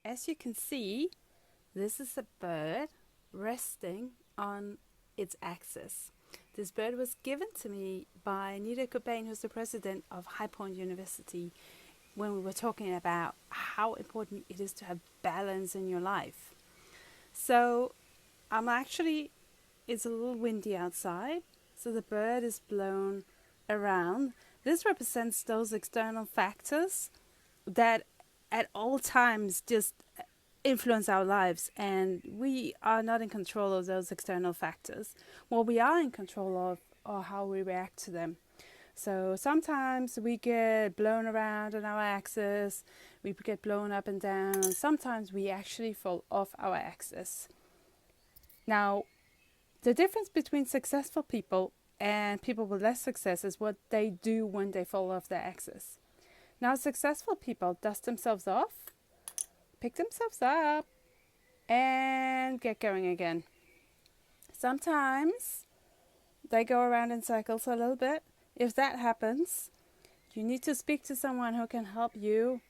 as you can see, this is a bird resting on its axis. This bird was given to me by Nido Qubein, who's the president of High Point University, when we were talking about how important it is to have balance in your life. So it's a little windy outside, so the bird is blown around. This represents those external factors that at all times just influence our lives, and we are not in control of those external factors. What we are in control of are how we react to them. So sometimes we get blown around on our axis, we get blown up and down, and sometimes we actually fall off our axis. Now, the difference between successful people and people with less success is what they do when they fall off their axis. Now, successful people dust themselves off, pick themselves up, and get going again. Sometimes they go around in circles a little bit. If that happens, you need to speak to someone who can help you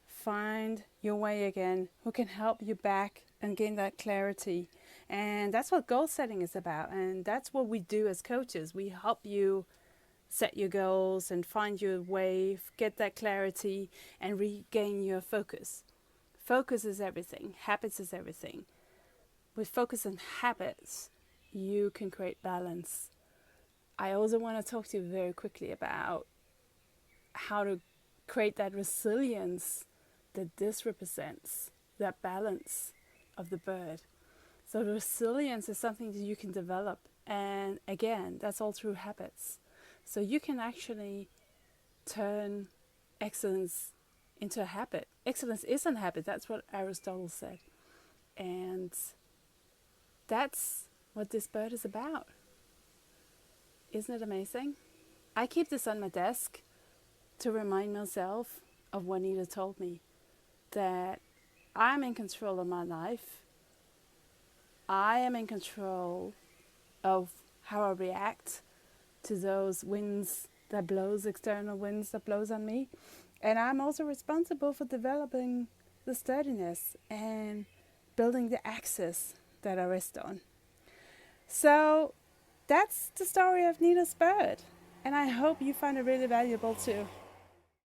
find your way again, who can help you back and gain that clarity. And that's what goal setting is about. And that's what we do as coaches. We help you set your goals and find your way, get that clarity, and regain your focus. Focus is everything. Habits is everything. With focus on habits, you can create balance. I also want to talk to you very quickly about how to create that resilience that this represents, that balance of the bird. So the resilience is something that you can develop. And again, that's all through habits. So you can actually turn excellence into a habit. Excellence is a habit. That's what Aristotle said. And that's what this bird is about. Isn't it amazing? I keep this on my desk to remind myself of what Nido told me, that I'm in control of my life. I am in control of how I react to those winds that blows, external winds that blows on me. And I'm also responsible for developing the sturdiness and building the axis that I rest on. So that's the story of Nido's bird. And I hope you find it really valuable too.